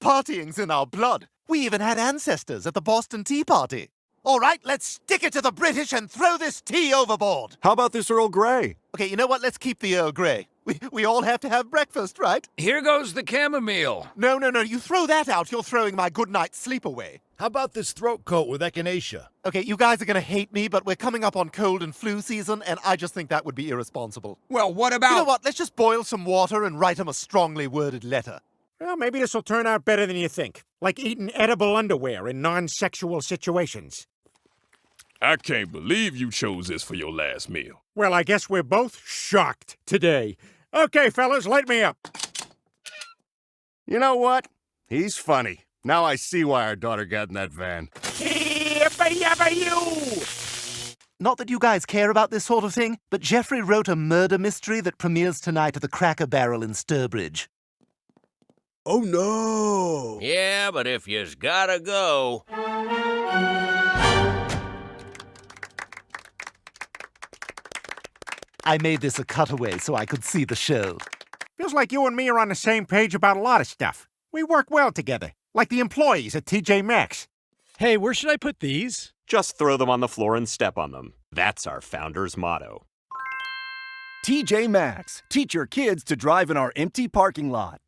Partying's in our blood. We even had ancestors at the Boston Tea Party. All right, let's stick it to the British and throw this tea overboard. How about this Earl Grey? Okay, you know what? Let's keep the Earl Grey. We all have to have breakfast, right? Here goes the chamomile. No. You throw that out, you're throwing my good night's sleep away. How about this throat coat with echinacea? Okay, you guys are gonna hate me, but we're coming up on cold and flu season, and I just think that would be irresponsible. Well, what about... You know what? Let's just boil some water and write him a strongly worded letter. Well, maybe this will turn out better than you think. Like eating edible underwear in non-sexual situations. I can't believe you chose this for your last meal. Well, I guess we're both shocked today. Okay, fellas, light me up. You know what? He's funny. Now I see why our daughter got in that van. Not that you guys care about this sort of thing, but Jeffrey wrote a murder mystery that premieres tonight at the Cracker Barrel in Sturbridge. Oh, no! Yeah, but if you's gotta go... I made this a cutaway so I could see the show. Feels like you and me are on the same page about a lot of stuff. We work well together, like the employees at TJ Maxx. Hey, where should I put these? Just throw them on the floor and step on them. That's our founder's motto. TJ Maxx. Teach your kids to drive in our empty parking lot.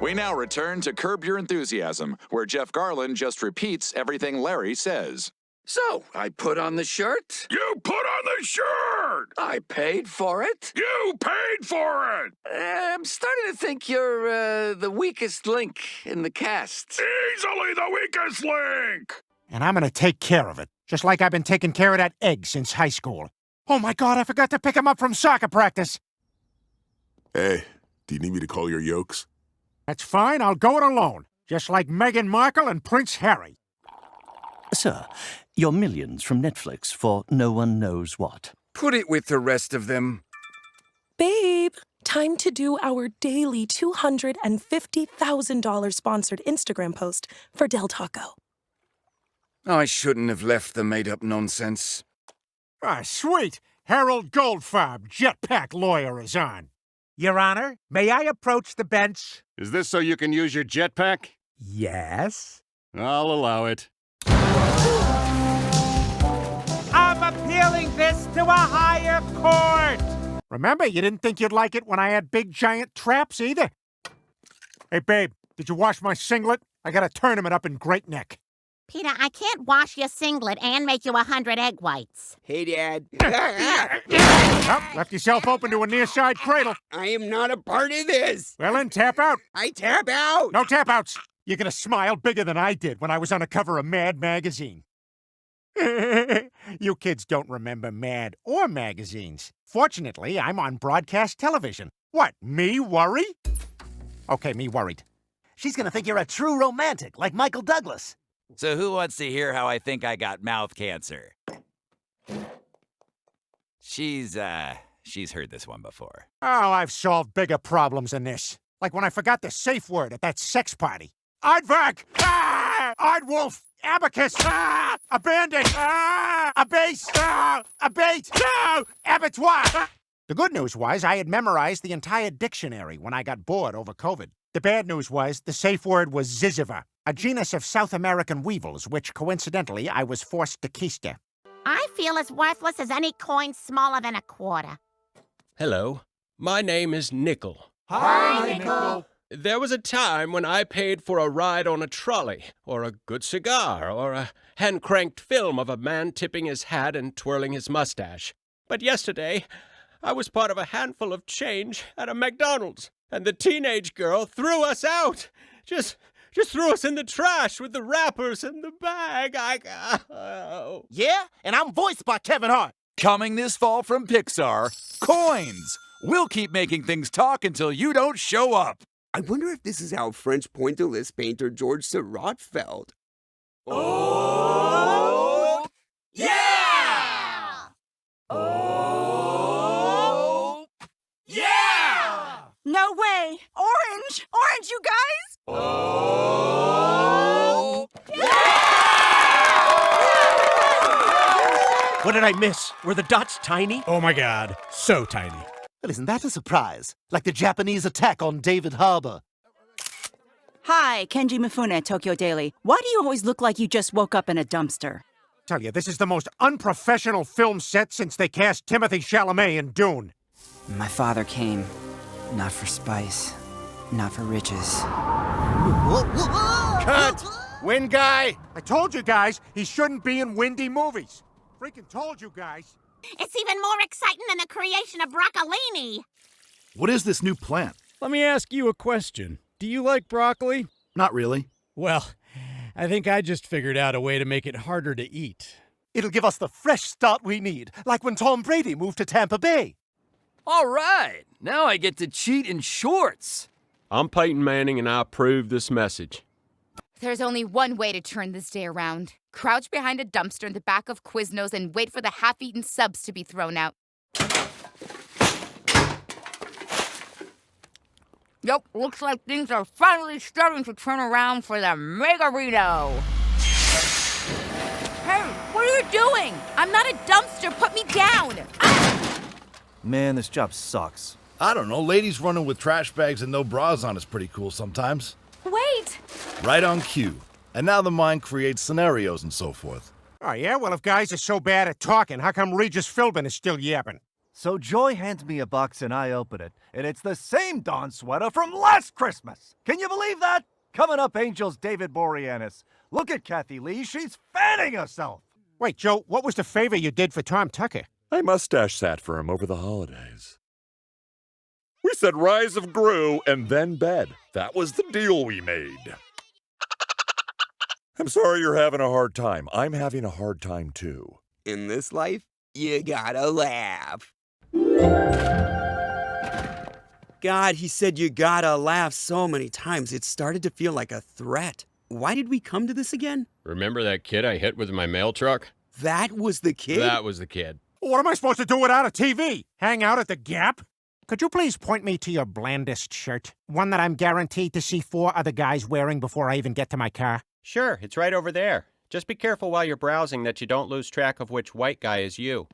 We now return to Curb Your Enthusiasm, where Jeff Garland just repeats everything Larry says. So, I put on the shirt. You put on the shirt! I paid for it. You paid for it! I'm starting to think you're, the weakest link in the cast. Easily the weakest link! And I'm gonna take care of it, just like I've been taking care of that egg since high school. Oh my God, I forgot to pick him up from soccer practice. Hey, do you need me to call your yolks? That's fine, I'll go it alone, just like Meghan Markle and Prince Harry. Sir, your millions from Netflix for no one knows what. Put it with the rest of them. Babe, time to do our daily $250,000 sponsored Instagram post for Del Taco. I shouldn't have left the made-up nonsense. Ah, sweet! Harold Goldfarb, jetpack lawyer, is on. Your Honor, may I approach the bench? Is this so you can use your jetpack? Yes. I'll allow it. I'm appealing this to a higher court! Remember, you didn't think you'd like it when I had big giant traps either. Hey, babe, did you wash my singlet? I got a tournament up in Great Neck. Peter, I can't wash your singlet and make you 100 egg whites. Hey, Dad. Oh, left yourself open to a near-side cradle. I am not a part of this. Well, then tap out. I tap out. No tap outs. You're gonna smile bigger than I did when I was on the cover of Mad magazine. You kids don't remember Mad or magazines. Fortunately, I'm on broadcast television. What, me worry? Okay, me worried. She's gonna think you're a true romantic, like Michael Douglas. So who wants to hear how I think I got mouth cancer? She's heard this one before. Oh, I've solved bigger problems than this. Like when I forgot the safe word at that sex party. Aardvark! Ah! Aardwolf! Abacus! Ah! A bandit! Ah! A base! Ah! A bait! No! Abattoir! Ah! The good news was I had memorized the entire dictionary when I got bored over COVID. The bad news was the safe word was Ziziva, a genus of South American weevils, which, coincidentally, I was forced to keister. I feel as worthless as any coin smaller than a quarter. Hello, my name is Nickel. Hi, Nickel. There was a time when I paid for a ride on a trolley, or a good cigar, or a hand-cranked film of a man tipping his hat and twirling his mustache. But yesterday, I was part of a handful of change at a McDonald's, and the teenage girl threw us out. Just threw us in the trash with the wrappers and the bag. Yeah, and I'm voiced by Kevin Hart. Coming this fall from Pixar, Coins. We'll keep making things talk until you don't show up. I wonder if this is how French pointillist painter George Seurat felt. Oh! Yeah! Oh! Yeah! No way! Orange! Orange, you guys! Oh! What did I miss? Were the dots tiny? Oh my God, so tiny. Well, isn't that a surprise? Like the Japanese attack on David Harbour. Hi, Kenji Mifune, Tokyo Daily. Why do you always look like you just woke up in a dumpster? Tell you, this is the most unprofessional film set since they cast Timothy Chalamet in Dune. My father came, not for spice, not for riches. Cut! Win guy! I told you guys, he shouldn't be in windy movies. Freaking told you guys. It's even more exciting than the creation of broccolini. What is this new plant? Let me ask you a question. Do you like broccoli? Not really. Well, I think I just figured out a way to make it harder to eat. It'll give us the fresh start we need, like when Tom Brady moved to Tampa Bay. All right, now I get to cheat in shorts. I'm Peyton Manning, and I approve this message. There's only one way to turn this day around. Crouch behind a dumpster in the back of Quiznos and wait for the half-eaten subs to be thrown out. Yep, looks like things are finally starting to turn around for the Megarito. Hey, what are you doing? I'm not a dumpster. Put me down. Man, this job sucks. I don't know. Ladies running with trash bags and no bras on is pretty cool sometimes. Wait. Right on cue. And now the mind creates scenarios and so forth. Oh, yeah? Well, if guys are so bad at talking, how come Regis Philbin is still yapping? So Joy hands me a box and I open it, and it's the same Dawn sweater from last Christmas. Can you believe that? Coming up, Angels David Boreanaz. Look at Kathy Lee, she's fanning herself. Wait, Joe, what was the favor you did for Tom Tucker? I mustache sat for him over the holidays. We said rise of Gru and then bed. That was the deal we made. I'm sorry you're having a hard time. I'm having a hard time too. In this life, you gotta laugh. God, he said you gotta laugh so many times, it started to feel like a threat. Why did we come to this again? Remember that kid I hit with my mail truck? That was the kid? That was the kid. What am I supposed to do without a TV? Hang out at the Gap? Could you please point me to your blandest shirt? One that I'm guaranteed to see 4 other guys wearing before I even get to my car? Sure, it's right over there. Just be careful while you're browsing that you don't lose track of which white guy is you.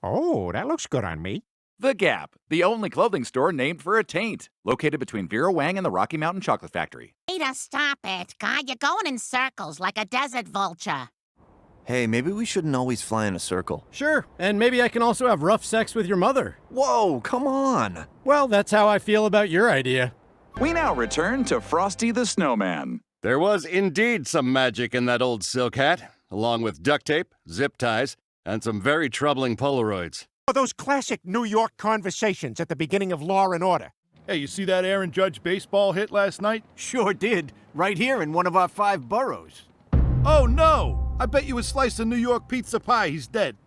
Oh, that looks good on me. The Gap, the only clothing store named for a taint, located between Vera Wang and the Rocky Mountain Chocolate Factory. Ada, stop it, guy. You're going in circles like a desert vulture. Hey, maybe we shouldn't always fly in a circle. Sure, and maybe I can also have rough sex with your mother. Whoa, come on. Well, that's how I feel about your idea. We now return to Frosty the Snowman. There was indeed some magic in that old silk hat, along with duct tape, zip ties, and some very troubling Polaroids. Oh, those classic New York conversations at the beginning of Law and Order. Hey, you see that Aaron Judge baseball hit last night? Sure did. Right here in one of our 5 boroughs. Oh, no! I bet you a slice of New York pizza pie he's dead.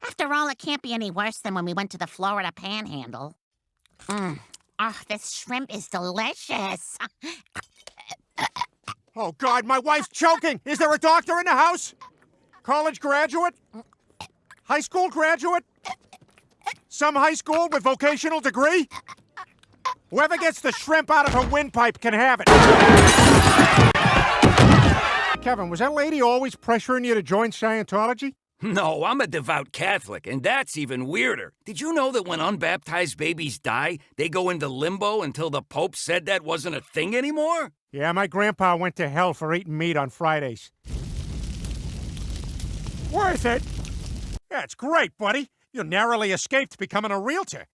After all, it can't be any worse than when we went to the Florida Panhandle. Oh, this shrimp is delicious. Oh, God, my wife's choking! Is there a doctor in the house? College graduate? High school graduate? Some high school with vocational degree? Whoever gets the shrimp out of her windpipe can have it. Kevin, was that lady always pressuring you to join Scientology? No, I'm a devout Catholic, and that's even weirder. Did you know that when unbaptized babies die, they go into limbo until the Pope said that wasn't a thing anymore? Yeah, my grandpa went to hell for eating meat on Fridays. Worth it. That's great, buddy. You narrowly escaped becoming a realtor.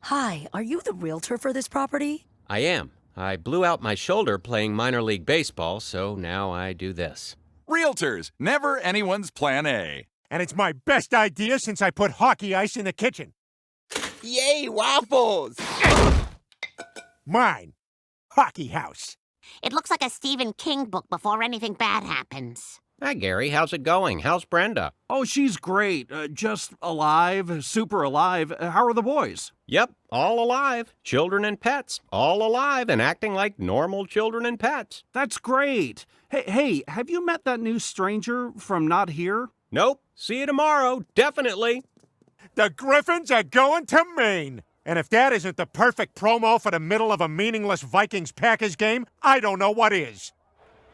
Hi, are you the realtor for this property? I am. I blew out my shoulder playing minor league baseball, so now I do this. Realtors, never anyone's plan A. And it's my best idea since I put hockey ice in the kitchen. Yay, waffles! Mine. Hockey house. It looks like a Stephen King book before anything bad happens. Hi, Gary. How's it going? How's Brenda? Oh, she's great. Just alive, super alive. How are the boys? Yep, all alive. Children and pets. All alive and acting like normal children and pets. That's great. Hey, have you met that new stranger from Not Here? Nope. See you tomorrow. Definitely. The Griffins are going to Maine. And if that isn't the perfect promo for the middle of a meaningless Vikings-Packers game, I don't know what is.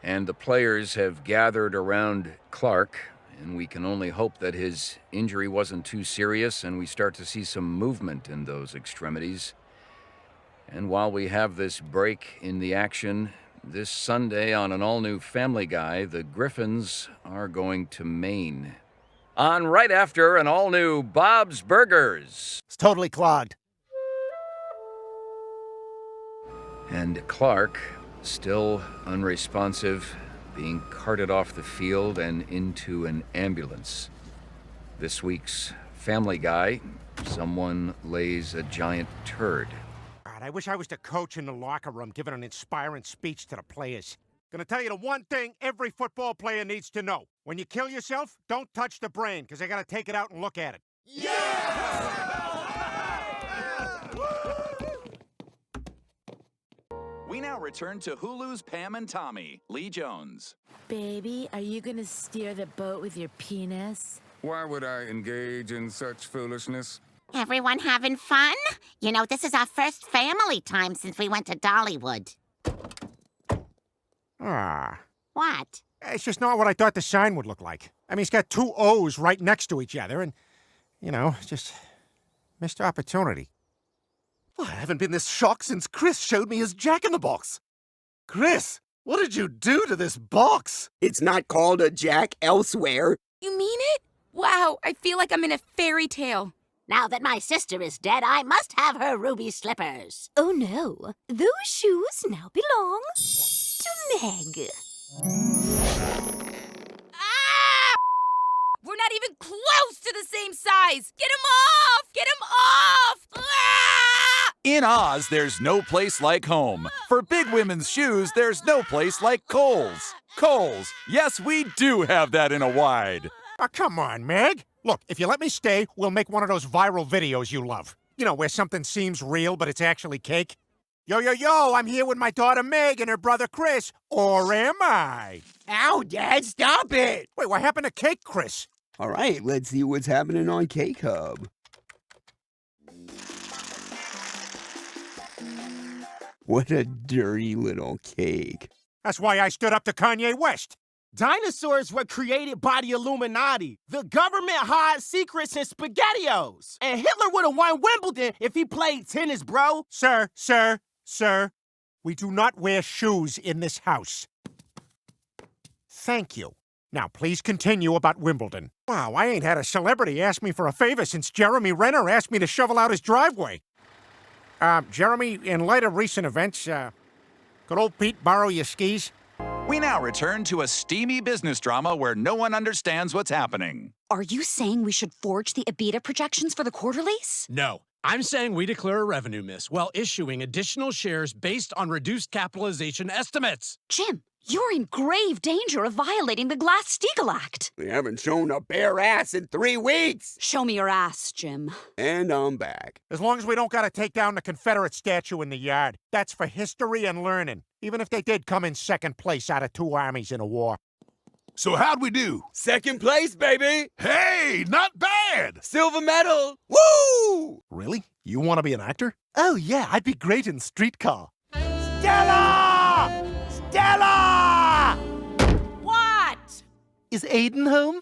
And the players have gathered around Clark, and we can only hope that his injury wasn't too serious and we start to see some movement in those extremities. And while we have this break in the action, this Sunday on an all-new Family Guy, the Griffins are going to Maine. On right after an all-new Bob's Burgers. It's totally clogged. And Clark, still unresponsive, being carted off the field and into an ambulance. This week's Family Guy, someone lays a giant turd. God, I wish I was the coach in the locker room giving an inspiring speech to the players. Gonna tell you the one thing every football player needs to know. When you kill yourself, don't touch the brain, because they gotta take it out and look at it. We now return to Hulu's Pam and Tommy, Lee Jones. Baby, are you gonna steer the boat with your penis? Why would I engage in such foolishness? Everyone having fun? You know, this is our first family time since we went to Dollywood. Ah. What? It's just not what I thought the sign would look like. I mean, it's got two O's right next to each other, and, you know, just missed opportunity. Well, I haven't been this shocked since Chris showed me his Jack-in-the-Box. Chris, what did you do to this box? It's not called a Jack elsewhere. You mean it? Wow, I feel like I'm in a fairy tale. Now that my sister is dead, I must have her ruby slippers. Oh no, those shoes now belong to Meg. Ah! We're not even close to the same size! Get him off! Get him off! Ah! In Oz, there's no place like home. For big women's shoes, there's no place like Kohl's. Kohl's. Yes, we do have that in a wide. Oh, come on, Meg. Look, if you let me stay, we'll make one of those viral videos you love. You know, where something seems real, but it's actually cake. Yo, yo, yo, I'm here with my daughter Meg and her brother Chris. Or am I? Ow, Dad, stop it! Wait, what happened to Cake Chris? All right, let's see what's happening on Cake Hub. What a dirty little cake. That's why I stood up to Kanye West. Dinosaurs were created by the Illuminati. The government hides secrets in SpaghettiOs. And Hitler would have won Wimbledon if he played tennis, bro. Sir, we do not wear shoes in this house. Thank you. Now, please continue about Wimbledon. Wow, I ain't had a celebrity ask me for a favor since Jeremy Renner asked me to shovel out his driveway. Jeremy, in light of recent events, could old Pete borrow your skis? We now return to a steamy business drama where no one understands what's happening. Are you saying we should forge the EBITDA projections for the quarterlies? No. I'm saying we declare a revenue miss while issuing additional shares based on reduced capitalization estimates. Jim, you're in grave danger of violating the Glass-Steagall Act. We haven't shown a bare ass in 3 weeks. Show me your ass, Jim. And I'm back. As long as we don't gotta take down the Confederate statue in the yard. That's for history and learning. Even if they did come in second place out of 2 armies in a war. So how'd we do? Second place, baby! Hey, not bad! Silver medal! Woo! Really? You want to be an actor? Oh, yeah, I'd be great in Streetcar. Stella! Stella! What? Is Aiden home?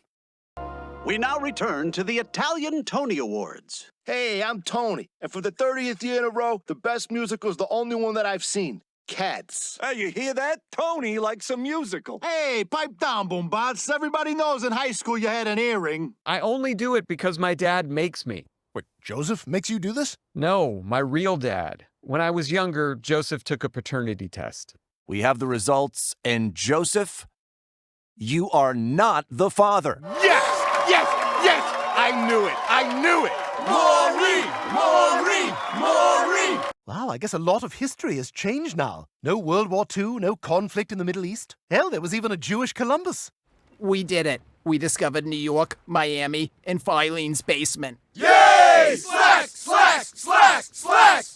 We now return to the Italian Tony Awards. Hey, I'm Tony, and for the 30th year in a row, the best musical is the only one that I've seen. Cats. Hey, you hear that? Tony likes a musical. Hey, pipe down, Boombots. Everybody knows in high school you had an earring. I only do it because my dad makes me. Wait, Joseph makes you do this? No, my real dad. When I was younger, Joseph took a paternity test. We have the results, and Joseph, you are not the father. Yes! Yes! Yes! I knew it! I knew it! Maury! Maury! Maury! Wow, I guess a lot of history has changed now. No World War II, no conflict in the Middle East. Hell, there was even a Jewish Columbus. We did it. We discovered New York, Miami, and Filene's basement. Yay! Slacks! Slacks! Slacks! Slacks!